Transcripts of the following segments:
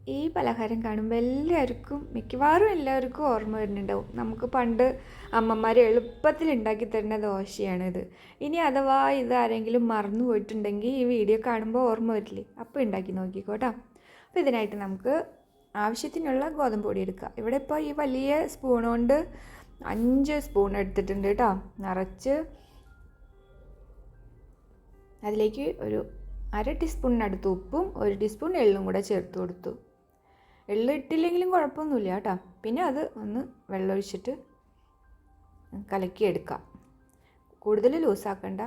ഈ പലഹാരം കാണുമ്പോൾ മിക്കവാറും എല്ലാവർക്കും ഓർമ്മ വരുന്നുണ്ടാവും. നമുക്ക് പണ്ട് അമ്മമാർ എളുപ്പത്തിൽ ഉണ്ടാക്കി തരുന്ന ദോശയാണിത്. ഇനി അഥവാ ഇത് ആരെങ്കിലും മറന്നു പോയിട്ടുണ്ടെങ്കിൽ ഈ വീഡിയോ കാണുമ്പോൾ ഓർമ്മ വരില്ലേ, അപ്പോൾ ഉണ്ടാക്കി നോക്കിക്കോട്ടോ. അപ്പോൾ ഇതിനായിട്ട് നമുക്ക് ആവശ്യത്തിനുള്ള ഗോതമ്പ് പൊടി എടുക്കുക. ഇവിടെ ഇപ്പോൾ ഈ വലിയ സ്പൂൺ കൊണ്ട് 5 സ്പൂൺ എടുത്തിട്ടുണ്ട് കേട്ടോ. നിറച്ച് അതിലേക്ക് ഒരു 1/2 ടീസ്പൂണിനടുത്ത് ഉപ്പും 1 ടീസ്പൂൺ എള്ളും കൂടെ ചേർത്ത് കൊടുത്തു. എള്ള് ഇട്ടില്ലെങ്കിലും കുഴപ്പമൊന്നുമില്ല കേട്ടോ. പിന്നെ അത് ഒന്ന് വെള്ളമൊഴിച്ചിട്ട് കലക്കിയെടുക്കാം. കൂടുതൽ ലൂസാക്കണ്ട.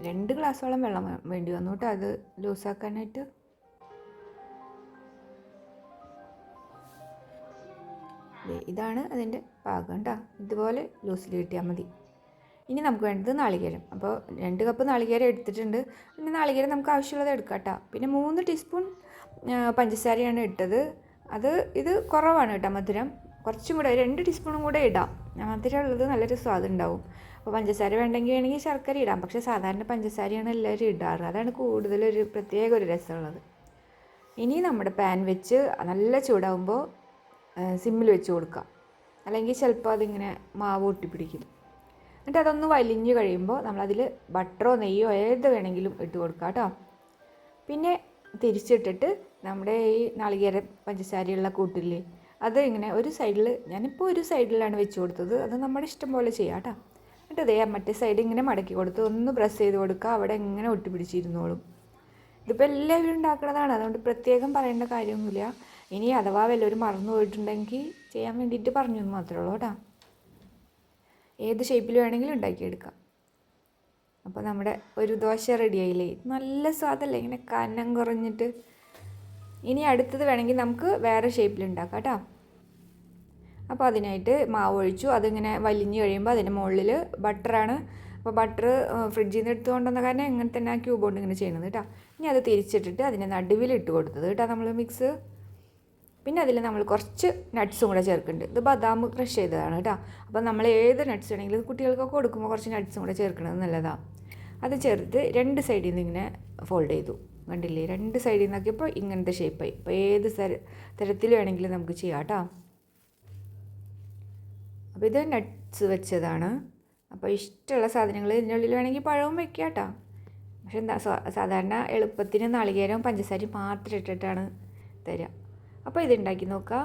2 ഗ്ലാസ്സോളം വെള്ളം വേണ്ടി വന്നു കേട്ടോ അത് ലൂസാക്കാനായിട്ട്. ഇതാണ് അതിൻ്റെ പാകം കേട്ടോ. ഇതുപോലെ ലൂസിൽ കിട്ടിയാൽ മതി. ഇനി നമുക്ക് വേണ്ടത് നാളികേരം. അപ്പോൾ 2 കപ്പ് നാളികേരം എടുത്തിട്ടുണ്ട്. പിന്നെ നാളികേരം നമുക്ക് ആവശ്യമുള്ളത് എടുക്കാം കേട്ടോ. പിന്നെ 3 ടീസ്പൂൺ പഞ്ചസാരയാണ് ഇട്ടത്. ഇത് കുറവാണ് കേട്ടോ മധുരം. കുറച്ചും കൂടെ 2 ടീസ്പൂണും കൂടെ ഇടാം. മധുരം ഉള്ളത് നല്ലൊരു സ്വാദ് ഉണ്ടാവും. അപ്പോൾ പഞ്ചസാര വേണമെങ്കിൽ ശർക്കര ഇടാം. പക്ഷേ സാധാരണ പഞ്ചസാരയാണ് എല്ലാവരും ഇടാറ്. അതാണ് കൂടുതലൊരു പ്രത്യേക ഒരു രസമുള്ളത്. ഇനി നമ്മുടെ പാൻ വെച്ച് നല്ല ചൂടാകുമ്പോൾ സിമ്മിൽ വെച്ച് കൊടുക്കാം. അല്ലെങ്കിൽ ചിലപ്പോൾ അതിങ്ങനെ മാവ് ഒട്ടിപ്പിടിക്കും. എന്നിട്ട് അതൊന്ന് വലിഞ്ഞ് കഴിയുമ്പോൾ നമ്മളതിൽ ബട്ടറോ നെയ്യോ ഏത് വേണമെങ്കിലും ഇട്ട് കൊടുക്കാം കേട്ടോ. പിന്നെ തിരിച്ചിട്ടിട്ട് നമ്മുടെ ഈ നാളികേരം പഞ്ചസാരയുള്ള കൂട്ടില്ലേ, അത് ഇങ്ങനെ ഒരു സൈഡിൽ, ഞാനിപ്പോൾ ഒരു സൈഡിലാണ് വെച്ച് കൊടുത്തത്. അത് നമ്മുടെ ഇഷ്ടം പോലെ ചെയ്യാം കേട്ടോ. എന്നിട്ട് മറ്റേ സൈഡ് ഇങ്ങനെ മടക്കി കൊടുത്ത് ഒന്ന് പ്രസ് ചെയ്ത് കൊടുക്കുക. അവിടെ ഇങ്ങനെ ഒട്ടിപ്പിടിച്ചിരുന്നോളും. ഇതിപ്പോൾ എല്ലാവരും ഉണ്ടാക്കുന്നതാണ്, അതുകൊണ്ട് പ്രത്യേകം പറയേണ്ട കാര്യമൊന്നുമില്ല. ഇനി അഥവാ വല്ലവരും മറന്നു പോയിട്ടുണ്ടെങ്കിൽ ചെയ്യാൻ വേണ്ടിയിട്ട് പറഞ്ഞു എന്ന് മാത്രമേ ഉള്ളൂ കേട്ടോ. ഏത് ഷേപ്പിൽ വേണമെങ്കിലും ഉണ്ടാക്കിയെടുക്കാം. അപ്പോൾ നമ്മുടെ ഒരു ദോശ റെഡിയായില്ലേ. നല്ല സ്വാദല്ലേ, ഇങ്ങനെ കനം കുറഞ്ഞിട്ട്. ഇനി അടുത്തത് വേണമെങ്കിൽ നമുക്ക് വേറെ ഷേപ്പിൽ ഉണ്ടാക്കാം കേട്ടോ. അപ്പോൾ അതിനായിട്ട് മാവ് ഒഴിച്ചു. അതിങ്ങനെ വലിഞ്ഞ് കഴിയുമ്പോൾ അതിൻ്റെ മുകളിൽ ബട്ടറാണ്. അപ്പോൾ ബട്ടർ ഫ്രിഡ്ജിൽ നിന്ന് എടുത്തു കൊണ്ടുവന്ന കാരണം ഇങ്ങനെ തന്നെ ആ ക്യൂബ് കൊണ്ട് ഇങ്ങനെ ചെയ്യണത് കേട്ടോ. ഇനി അത് തിരിച്ചിട്ടിട്ട് അതിൻ്റെ നടുവിലിട്ട് കൊടുത്തത് കേട്ടോ നമ്മൾ മിക്സ്. പിന്നെ അതിൽ നമ്മൾ കുറച്ച് നട്ട്സും കൂടെ ചേർക്കുന്നുണ്ട്. ഇത് ബദാം ക്രഷ് ചെയ്തതാണ് കേട്ടോ. അപ്പോൾ നമ്മൾ ഏത് നട്ട്സ് വേണമെങ്കിലും കുട്ടികൾക്കൊക്കെ കൊടുക്കുമ്പോൾ കുറച്ച് നട്ട്സും കൂടെ ചേർക്കുന്നത് നല്ലതാണ്. അത് ചേർത്ത് 2 സൈഡിൽ നിന്ന് ഇങ്ങനെ ഫോൾഡ് ചെയ്തു. കണ്ടില്ലേ, 2 സൈഡിൽ നിന്നാക്കിയപ്പോൾ ഇങ്ങനത്തെ ഷേപ്പായി. അപ്പോൾ ഏത് തരത്തിൽ വേണമെങ്കിലും നമുക്ക് ചെയ്യാം കേട്ടോ. അപ്പോൾ ഇത് നട്ട്സ് വെച്ചതാണ്. അപ്പോൾ ഇഷ്ടമുള്ള സാധനങ്ങൾ ഇതിൻ്റെ ഉള്ളിൽ വേണമെങ്കിൽ പഴവും വയ്ക്കുക കേട്ടോ. പക്ഷെ എന്താ സാധാരണ എളുപ്പത്തിന് നാളികേരവും പഞ്ചസാരയും മാത്രം ഇട്ടിട്ടാണ് തരിക. അപ്പോൾ ഇതുണ്ടാക്കി നോക്കുക.